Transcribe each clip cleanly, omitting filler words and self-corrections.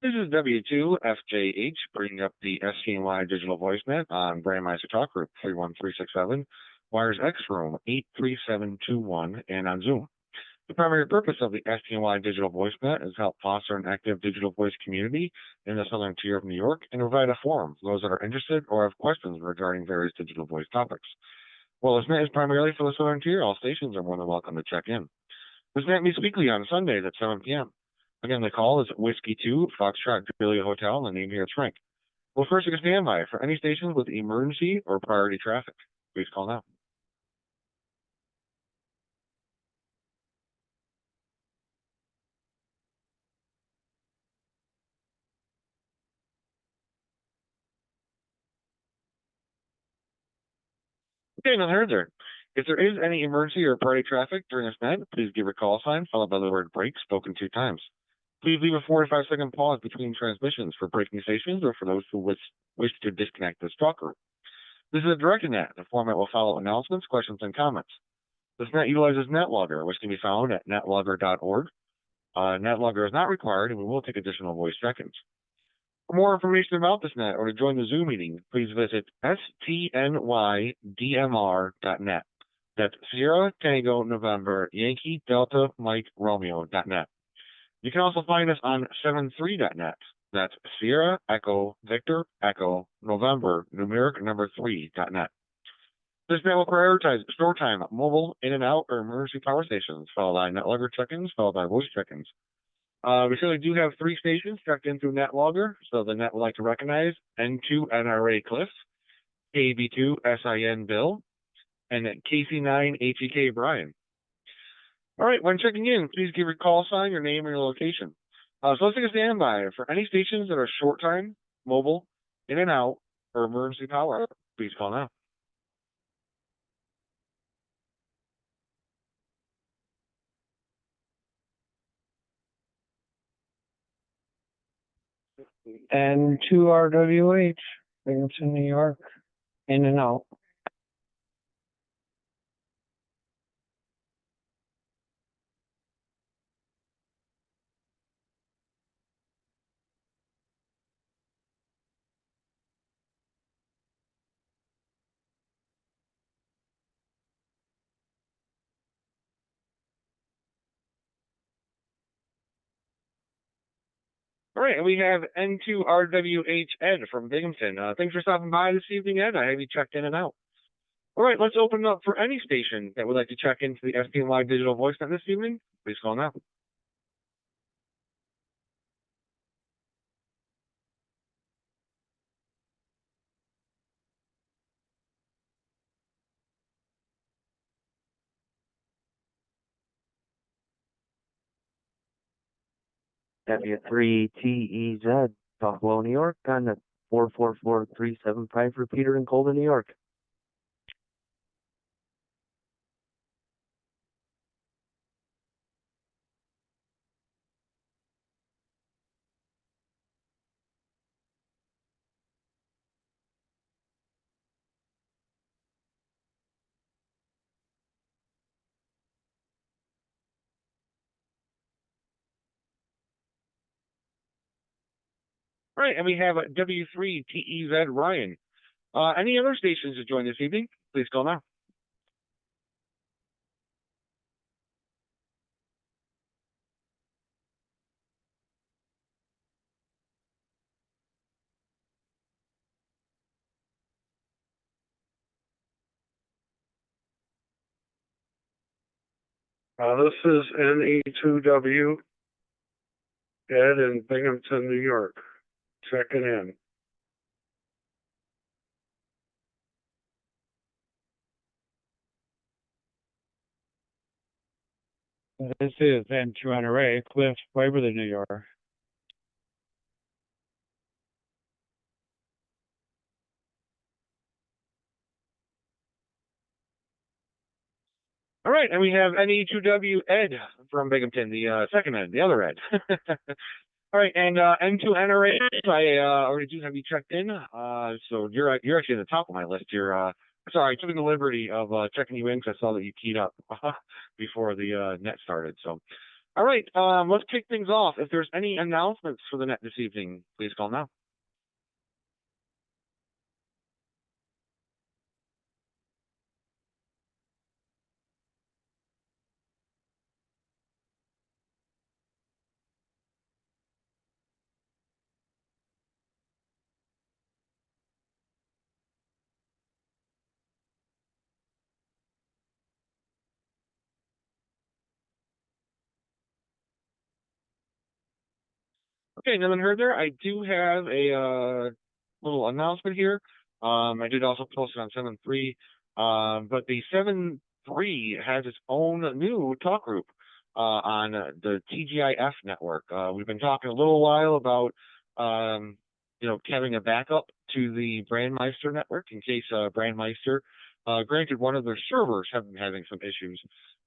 This is W2FJH bringing up the STNY digital voicemail on Brandmeister Talk Group 31367, Wires X Room 83721, and on Zoom. The primary purpose of the STNY digital voicemail is to help foster an active digital voice community in the southern tier of New York and provide a forum for those that are interested or have questions regarding various digital voice topics. While this net is primarily for the southern tier, all stations are more than welcome to check in. This net meets weekly on Sundays at 7 p.m. Again, the call is Whiskey 2, Foxtrot Julia Hotel, and the name here is Frank. We'll first take a standby for any stations with emergency or priority traffic. Please call now. Okay, none heard there. If there is any emergency or priority traffic during this net, please give a call sign followed by the word break spoken 2 times. Please leave a 45-second pause between transmissions for breaking stations or for those who wish to disconnect this talker. This is a directed net. The format will follow announcements, questions, and comments. This net utilizes NetLogger, which can be found at netlogger.org. NetLogger is not required, and we will take additional voice check-ins. For more information about this net or to join the Zoom meeting, please visit stnydmr.net. That's Sierra Tango November Yankee Delta Mike Romeo.net. You can also find us on 73.net. That's Sierra Echo Victor Echo November numeric number 3.net. This net will prioritize store time, mobile, in and out, or emergency power stations, followed by NetLogger check-ins, followed by voice check-ins. We surely do have 3 stations checked in through NetLogger, so the net would like to recognize N2 NRA Cliff, KB2 SIN Bill, and KC9 HEK Brian. All right, when checking in, please give your call sign, your name, and your location. So let's take a standby for any stations that are short time, mobile, in and out, or emergency power. Please call now. And 2RWH, Binghamton, New York, in and out. All right, and we have N2RWH Ed from Binghamton. Thanks for stopping by this evening, Ed. I have you checked in and out. All right, let's open up for any station that would like to check into the STNY digital voice net this evening. Please call now. W3TEZ, Buffalo, New York, on the 444375 for Peter and Colden, New York. All right, and we have W3TEZ Ryan. Any other stations to join this evening? Please call now. This is NE2W, Ed in Binghamton, New York, checking in. This is N2 NRA, Cliff, Waverly, New York. All right, and we have NE2W Ed from Binghamton, the second Ed, the other Ed. All right, and N2NRA, I already do have you checked in. So you're actually at the top of my list. Sorry, I took the liberty of checking you in because I saw that you keyed up before the net started. So All right, let's kick things off. If there's any announcements for the net this evening, please call now. Okay, nothing heard there. I do have a little announcement here. I did also post it on 7.3, but the 7.3 has its own new talk group on the TGIF network. We've been talking a little while about having a backup to the Brandmeister network in case Brandmeister, granted, one of their servers have been having some issues.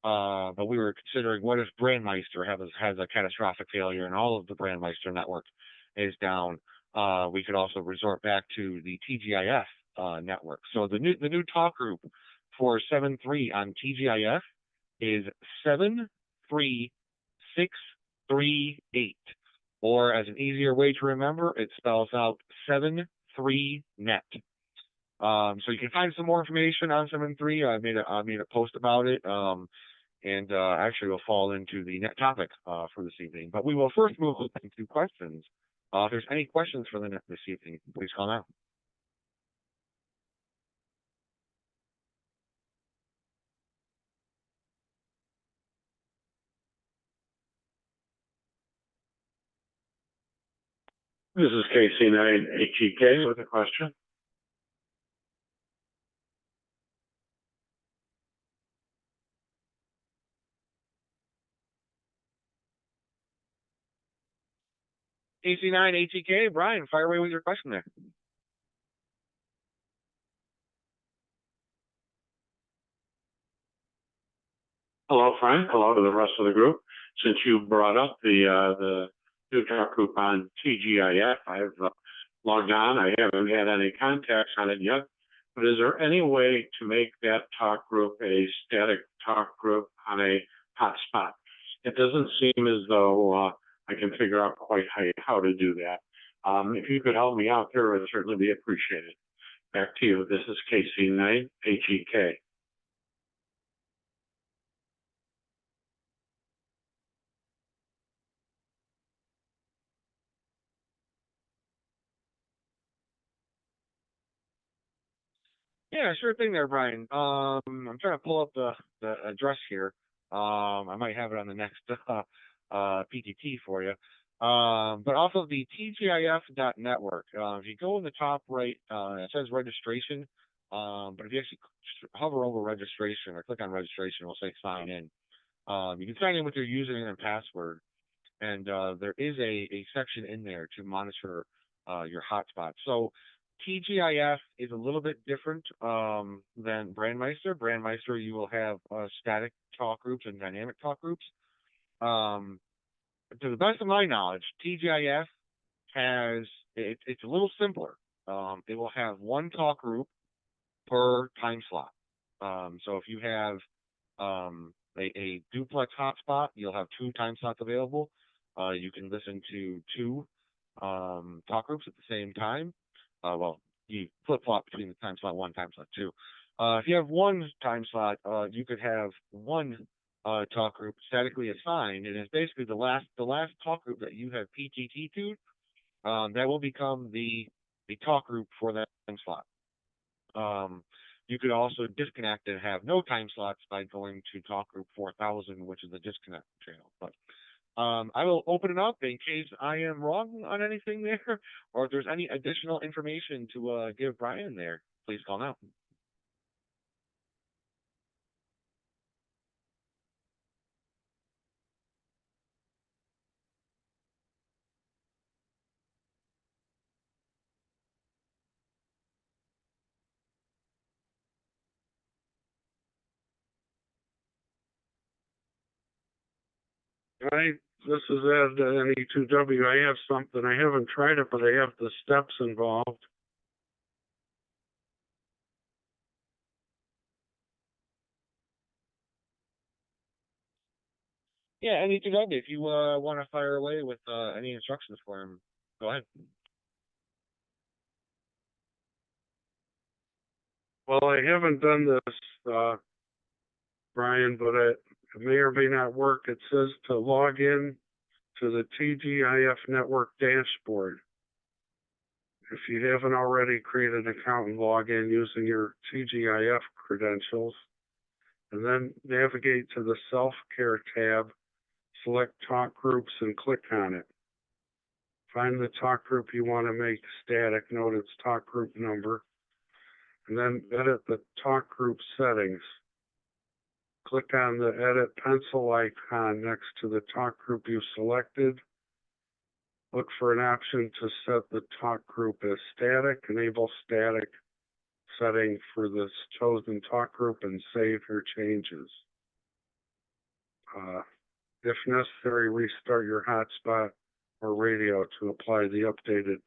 But we were considering, what if Brandmeister has a catastrophic failure and all of the Brandmeister network is down? We could also resort back to the TGIF network. So the new talk group for 7.3 on TGIF is 73638, or as an easier way to remember, it spells out 73net. So you can find some more information on 7.3. I made a post about it. And actually will fall into the net topic for this evening. But we will first move into questions. If there's any questions for the net this evening, please call now. This is KC9HEK with a question. KC9HEK, Brian, fire away with your question there. Hello, Frank. Hello to the rest of the group. Since you brought up the new talk group on TGIF, I've logged on. I haven't had any contacts on it yet. But is there any way to make that talk group a static talk group on a hotspot? It doesn't seem as though I can figure out quite how to do that. If you could help me out there, it would certainly be appreciated. Back to you. This is KC9HEK. Yeah, sure thing there, Brian. I'm trying to pull up the address here. I might have it on the next PTT for you. But off of the TGIF.network, if you go in the top right, it says registration. But if you actually hover over registration or click on registration, it'll say sign in. You can sign in with your username and password. And there is a section in there to monitor your hotspot. So TGIF is a little bit different than Brandmeister. Brandmeister, you will have static talk groups and dynamic talk groups. To the best of my knowledge, TGIF it's a little simpler. It will have one talk group per time slot. So if you have a duplex hotspot, you'll have two time slots available. You can listen to two talk groups at the same time. Well, you flip-flop between the time slot 1, time slot 2. If you have one time slot, you could have one talk group statically assigned, and it's basically the last talk group that you have PTT to, that will become the talk group for that time slot. You could also disconnect and have no time slots by going to talk group 4000, which is the disconnect channel. But I will open it up in case I am wrong on anything there, or if there's any additional information to give Brian there, please call now. This is Ed, E2W. I have something. I haven't tried it, but I have the steps involved. Yeah, anything of it. If you want to fire away with any instructions for him, go ahead. Well, I haven't done this, Brian, but it may or may not work. It says to log in to the TGIF network dashboard. If you haven't already created an account and log in using your TGIF credentials, and then navigate to the self-care tab, select talk groups and click on it. Find the talk group you want to make static, note its talk group number, and then edit the talk group settings. Click on the edit pencil icon next to the talk group you selected. Look for an option to set the talk group as static, enable static setting for this chosen talk group, and save your changes. If necessary, restart your hotspot or radio to apply the updated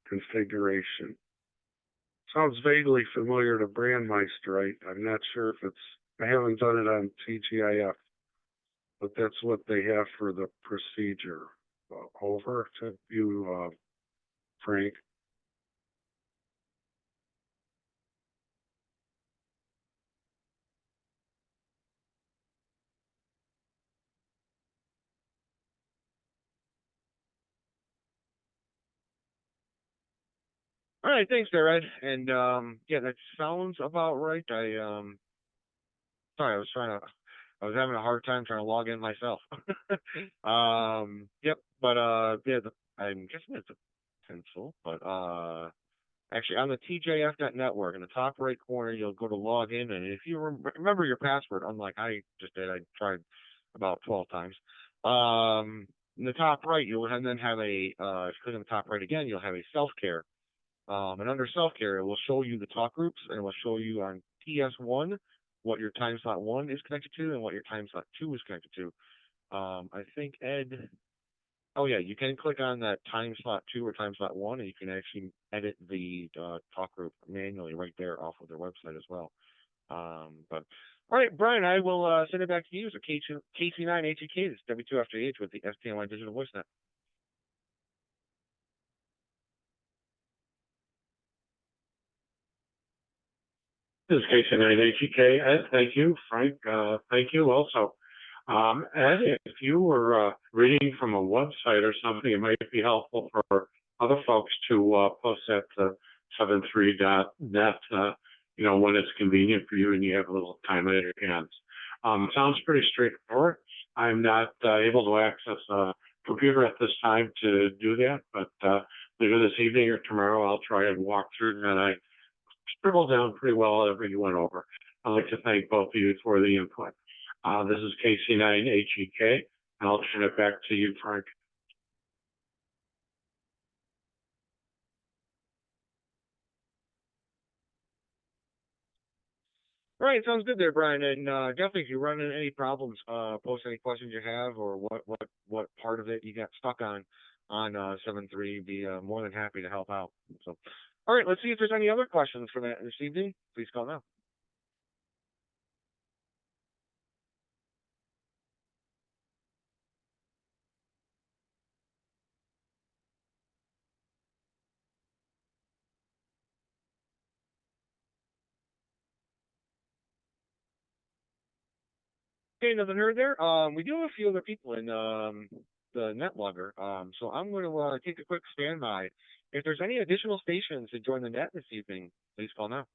configuration. Sounds vaguely familiar to Brandmeister. I'm not sure if I haven't done it on TGIF, but that's what they have for the procedure. Over to you, Frank. All right, thanks there, Ed. And yeah, that sounds about right. Sorry, I was having a hard time trying to log in myself. Yep, but yeah, I'm guessing it's a pencil, but actually on the TJF network in the top right corner, you'll go to log in, and if you remember your password, unlike I just did, I tried about 12 times. In the top right, you'll then have if you click on the top right again, you'll have a self-care. And under self-care, it will show you the talk groups, and it will show you on TS1 what your time slot 1 is connected to and what your time slot 2 is connected to. I think, Ed, oh yeah, you can click on that time slot 2 or time slot 1, and you can actually edit the talk group manually right there off of their website as well. But all right, Brian, I will send it back to you. So KC9HEK, this is W2FJH with the STNY Digital Voice Net. This is KC9HEK. Ed, thank you. Frank, thank you also. Ed, if you were reading from a website or something, it might be helpful for other folks to post at 73.net, when it's convenient for you and you have a little time at your hands. Sounds pretty straightforward. I'm not able to access a computer at this time to do that, but later this evening or tomorrow, I'll try and walk through that. I scribbled down pretty well whatever you went over. I'd like to thank both of you for the input. This is KC9HEK, and I'll turn it back to you, Frank. All right, sounds good there, Brian. And definitely, if you run into any problems, post any questions you have or what part of it you got stuck on 7.3, be more than happy to help out. So, all right, let's see if there's any other questions for that this evening. Please call now. Okay, nothing heard there. We do have a few other people in the NetLogger. So I'm going to take a quick standby. If there's any additional stations to join the net this evening, please call now.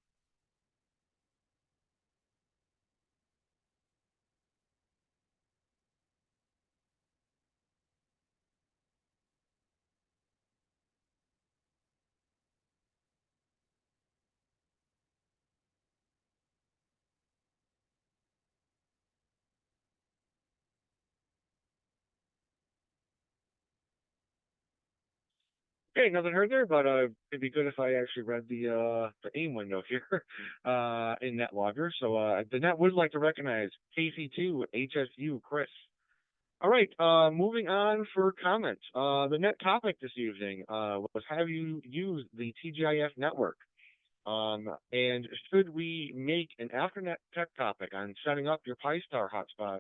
Okay, nothing heard there, but it'd be good if I actually read the AIM window here in NetLogger. So the net would like to recognize KC2, HSU, Chris. All right, moving on for comments. The net topic this evening was have you used the TGIF network? And should we make an AfterNet tech topic on setting up your Pi-Star hotspot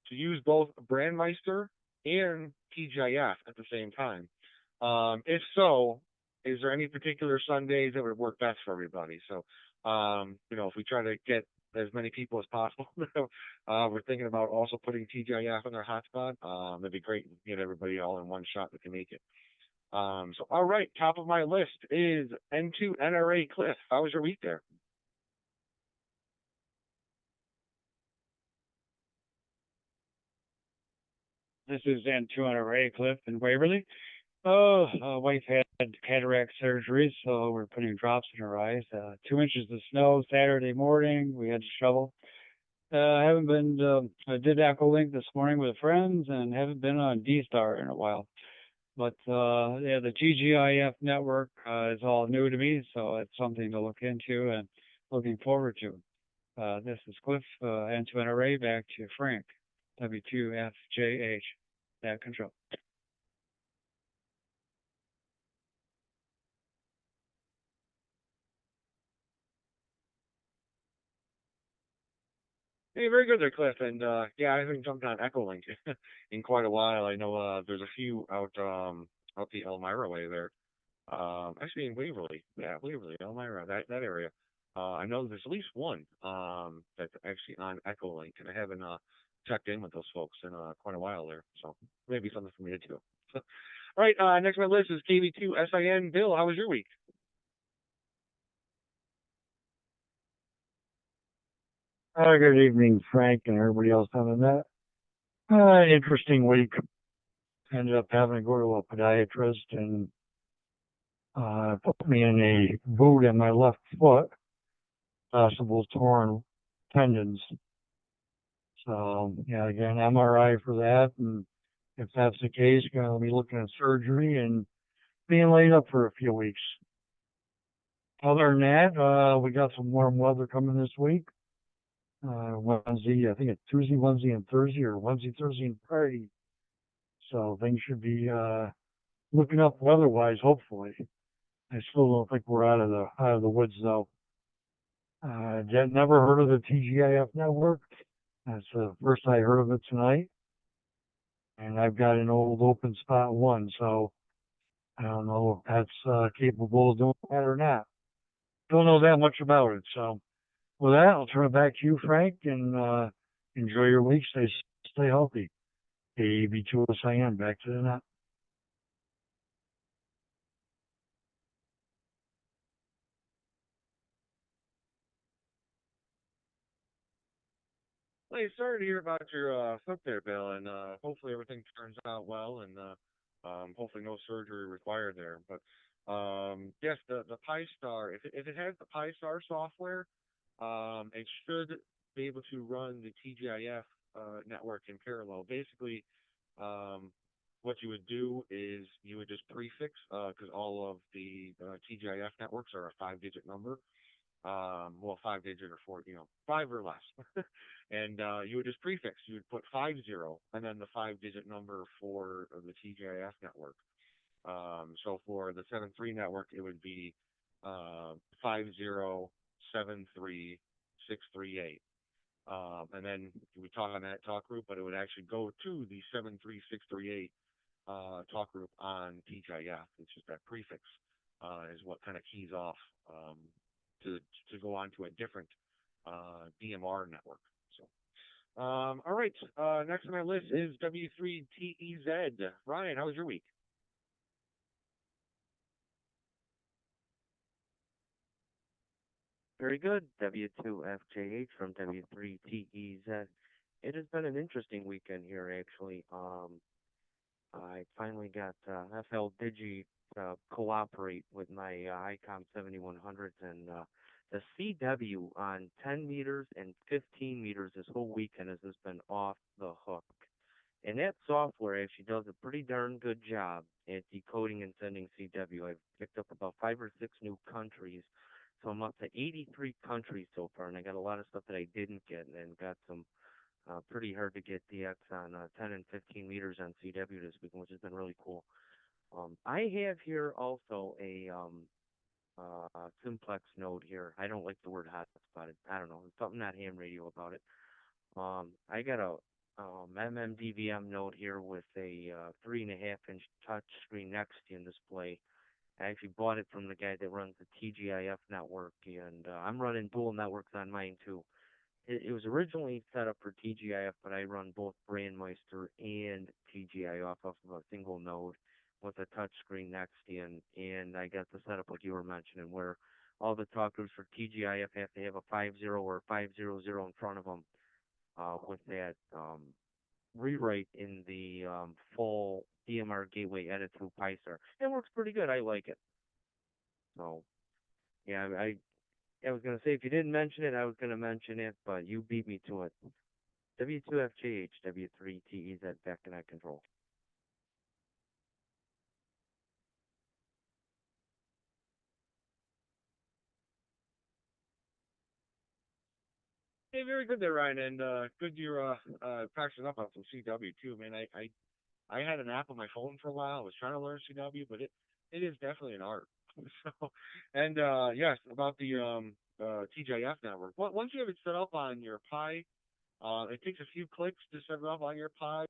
to use both Brandmeister and TGIF at the same time? If so, is there any particular Sundays that would work best for everybody? So, if we try to get as many people as possible, we're thinking about also putting TGIF on their hotspot. It'd be great to get everybody all in one shot that can make it. So all right, top of my list is N2 NRA Cliff. How was your week there? This is N200 Cliff in Waverly. Oh, wife had cataract surgery, so we're putting drops in her eyes. 2 inches of snow Saturday morning. We had to shovel. I haven't been. I did Echolink this morning with friends, and haven't been on D-Star in a while. But yeah, the TGIF network is all new to me, so it's something to look into and looking forward to. This is Cliff, N2NRA, back to Frank, W2FJH, at control. Hey, very good there, Cliff. And yeah, I haven't jumped on Echolink in quite a while. I know there's a few out the Elmira way there. Actually in Waverly. Yeah, Waverly, Elmira, that area. I know there's at least one that's actually on Echolink, and I haven't checked in with those folks in quite a while there. So maybe something for me to do. All right, next on my list is KV2 SIN. Bill, how was your week? Good evening, Frank, and everybody else on that. Interesting week. Ended up having to go to a podiatrist and put me in a boot in my left foot, possible torn tendons. So, yeah, again, MRI for that. And if that's the case, going to be looking at surgery and being laid up for a few weeks. Other than that, we got some warm weather coming this week. Wednesday, I think it's Tuesday, Wednesday, and Thursday, or Wednesday, Thursday, and Friday. So things should be looking up weather-wise, hopefully. I still don't think we're out of the woods though. Never heard of the TGIF network. That's the first I heard of it tonight. And I've got an old open spot one, so I don't know if that's capable of doing that or not. Don't know that much about it. So with that, I'll turn it back to you, Frank, and enjoy your week. Stay healthy. AB2SIN, back to the net. Well, sorry to hear about your foot there, Bill, and hopefully everything turns out well, and hopefully no surgery required there. But yes, the Pi Star, if it has the Pi Star software, it should be able to run the TGIF network in parallel. Basically, what you would do is you would just prefix, because all of the TGIF networks are a 5-digit number. Well, 5-digit or four, five or less. And you would just prefix. You would put 50 and then the 5-digit number for the TGIF network. So for the 7-3 network, it would be 5073638. And then you would talk on that talk group, but it would actually go to the 73638 talk group on TGIF. It's just that prefix is what kind of keys off to go on to a different DMR network. So, all right. Next on my list is W3TEZ. Ryan, how was your week? Very good. W2FJH from W3TEZ. It has been an interesting weekend here, actually. I finally got FL Digi to cooperate with my ICOM 7100s, and the CW on 10 meters and 15 meters this whole weekend has just been off the hook. And that software actually does a pretty darn good job at decoding and sending CW. I've picked up about 5 or 6 new countries, so I'm up to 83 countries so far, and I got a lot of stuff that I didn't get, and got some pretty hard to get DX on 10 and 15 meters on CW this weekend, which has been really cool. I have here also a simplex node here. I don't like the word hotspotted. I don't know. There's something not ham radio about it. I got MMDVM node here with a 3.5 inch touch screen Nextian display. I actually bought it from the guy that runs the TGIF network, and I'm running dual networks on mine too. It was originally set up for TGIF, but I run both Brandmeister and TGIF off of a single node with a touchscreen Nextian, and I got the setup like you were mentioning, where all the talk groups for TGIF have to have a 50 or 500 in front of them, with that rewrite in the full DMR gateway edit through PyStar. It works pretty good. I like it. So yeah, I was gonna say if you didn't mention it, I was gonna mention it, but you beat me to it. W2FJH, W3TEZ back connect control. Hey, very good there, Ryan, and good you're practicing up on some CW too, man. I had an app on my phone for a while. I was trying to learn CW, but it is definitely an art. So, and yes, about the TJF network. Once you have it set up on your Pi, it takes a few clicks to set it up on your Pi,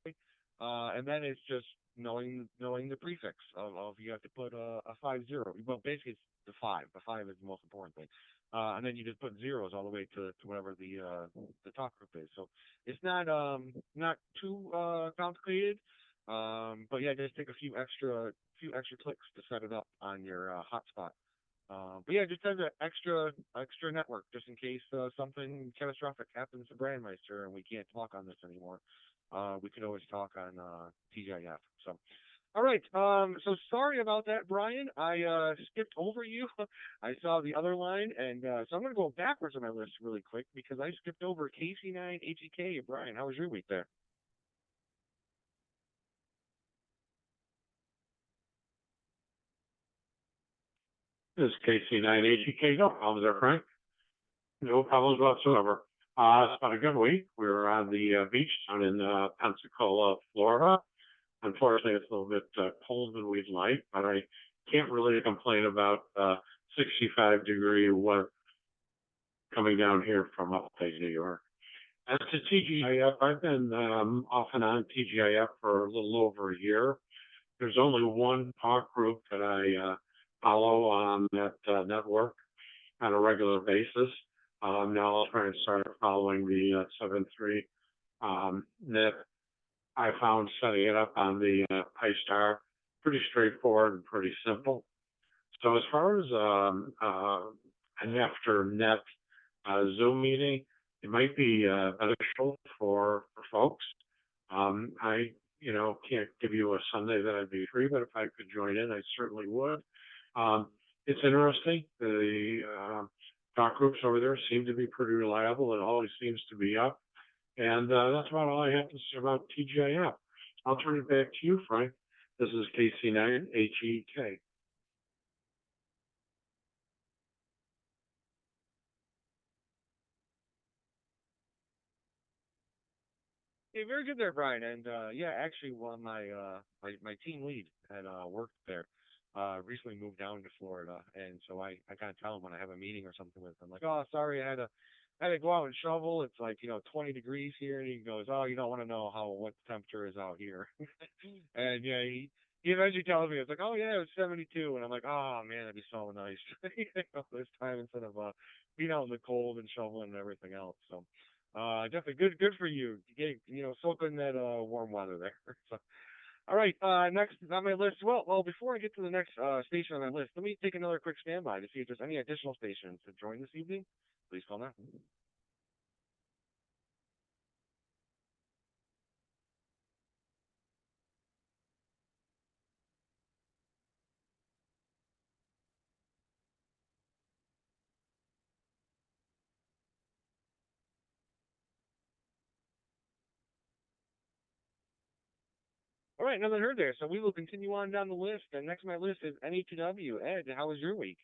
and then it's just knowing the prefix of you have to put a 50. Well, basically it's the five. The five is the most important thing, and then you just put zeros all the way to whatever the talk group is. So it's not too complicated, but yeah, just take a few extra clicks to set it up on your hotspot. But yeah, just as an extra network, just in case something catastrophic happens to Brandmeister and we can't talk on this anymore. We could always talk on TGIF. So, all right. So sorry about that, Brian. I skipped over you. I saw the other line, and so I'm gonna go backwards on my list really quick because I skipped over KC9 HEK. Brian, how was your week there? This is KC9AGK. No problems there, Frank. No problems whatsoever. It's been a good week. We were on the beach down in Pensacola, Florida. Unfortunately, it's a little bit cold than we'd like, but I can't really complain about 65-degree weather coming down here from upstate New York. As to TGIF, I've been off and on TGIF for a little over a year. There's only one talk group that I follow on that network on a regular basis. Now I'll try and start following the 7.3 net. I found setting it up on the PyStar pretty straightforward and pretty simple. So as far as an after net Zoom meeting, it might be beneficial for folks. I can't give you a Sunday that I'd be free, but if I could join in, I certainly would. It's interesting. The talk groups over there seem to be pretty reliable. It always seems to be up. And that's about all I have to say about TGIF. I'll turn it back to you, Frank. This is KC9HEK. Hey, very good there, Brian. And yeah, actually, one of my team lead had worked there. Recently moved down to Florida, and so I kind of tell him when I have a meeting or something with him, like, oh, sorry, I had to go out and shovel. It's like 20 degrees here, and he goes, oh, you don't want to know what the temperature is out here. And yeah, he eventually tells me it's like, oh yeah, it was 72, and I'm like, oh man, that'd be so nice, this time instead of being out in the cold and shoveling and everything else. So. Definitely good for you. Soak in that warm weather there. So, all right. Next on my list. Well, before I get to the next station on my list, let me take another quick standby to see if there's any additional stations to join this evening. Please call now. All right, nothing heard there. So we will continue on down the list. And next on my list is NE2W. Ed, how was your week?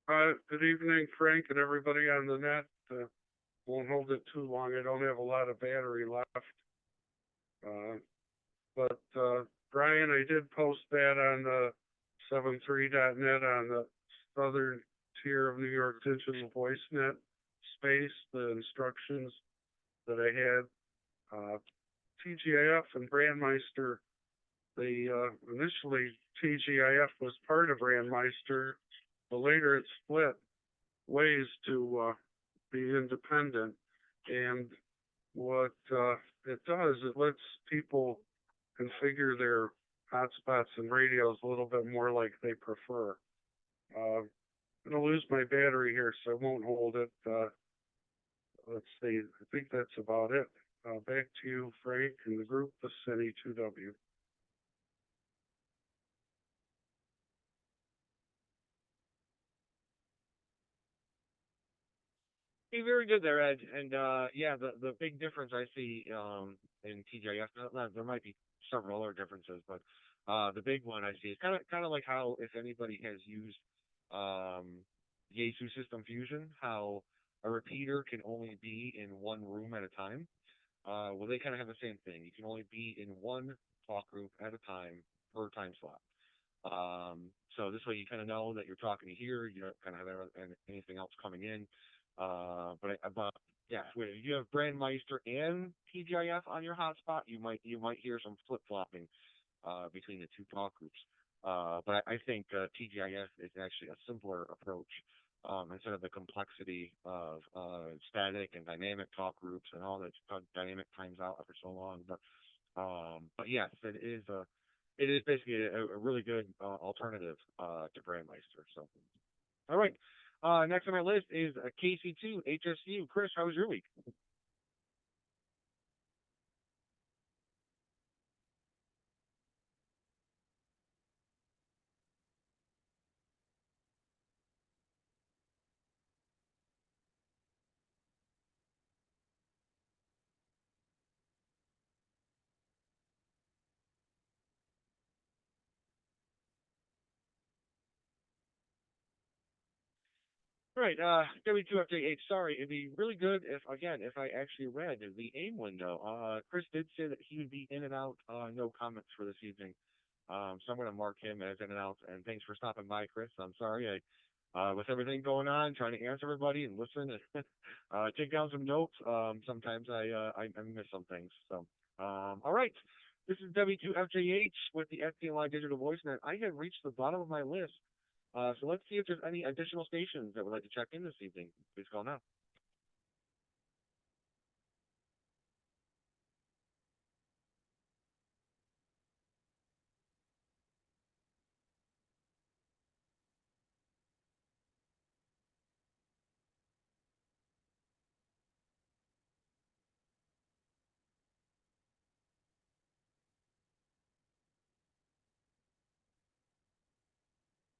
Good evening, Frank, and everybody on the net. Won't hold it too long. I don't have a lot of battery left. But Brian, I did post that on the 73.net on the Southern here of New York Digital VoiceNet space, the instructions that I had. TGIF and Brandmeister, they initially TGIF was part of Brandmeister, but later it split ways to be independent. And what it does, it lets people configure their hotspots and radios a little bit more like they prefer. I'm gonna lose my battery here, so I won't hold it. Let's see. I think that's about it. Back to you, Frank, and the group, the City 2W. Hey, very good there, Ed. And yeah, the big difference I see in TJF, there might be several other differences, but the big one I see is kind of like how if anybody has used Yaesu System Fusion, how a repeater can only be in one room at a time. Well, they kind of have the same thing. You can only be in one talk group at a time per time slot. So this way you kind of know that you're talking to here. You don't kind of have anything else coming in. But yeah, if you have Brandmeister and TGIF on your hotspot, you might hear some flip flopping between the two talk groups. But I think TGIF is actually a simpler approach instead of the complexity of static and dynamic talk groups and all that dynamic times out after so long. But yes, it is basically a really good alternative to Brandmeister. So, all right. Next on my list is KC2 HSU. Chris, how was your week? Right, W2FJ8, sorry, it'd be really good if I actually read the AIM window. Chris did say that he would be in and out, no comments for this evening. So I'm going to mark him as in and out, and thanks for stopping by, Chris. I'm sorry, with everything going on, trying to answer everybody and listen and take down some notes, sometimes I miss some things. So, all right. This is W2FJH with the STNY Digital Voice Net. I have reached the bottom of my list. So let's see if there's any additional stations that would like to check in this evening. Please call now.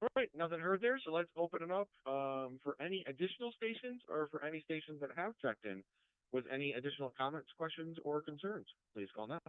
All right, nothing heard there, so let's open it up for any additional stations or for any stations that have checked in with any additional comments, questions, or concerns. Please call now.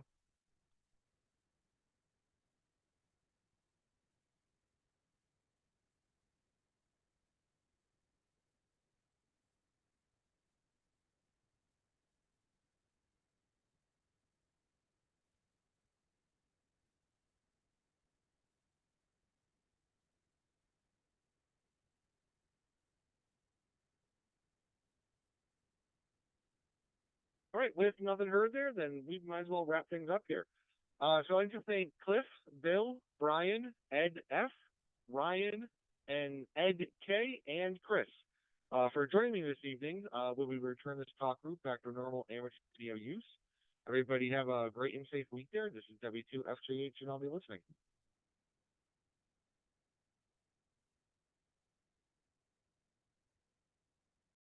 All right, with nothing heard there, then we might as well wrap things up here. So I'd like to thank Cliff, Bill, Brian, Ed F, Ryan, and Ed K, and Chris for joining me this evening when we return this talk group back to normal amateur video use. Everybody have a great and safe week there. This is W2FJH, and I'll be listening.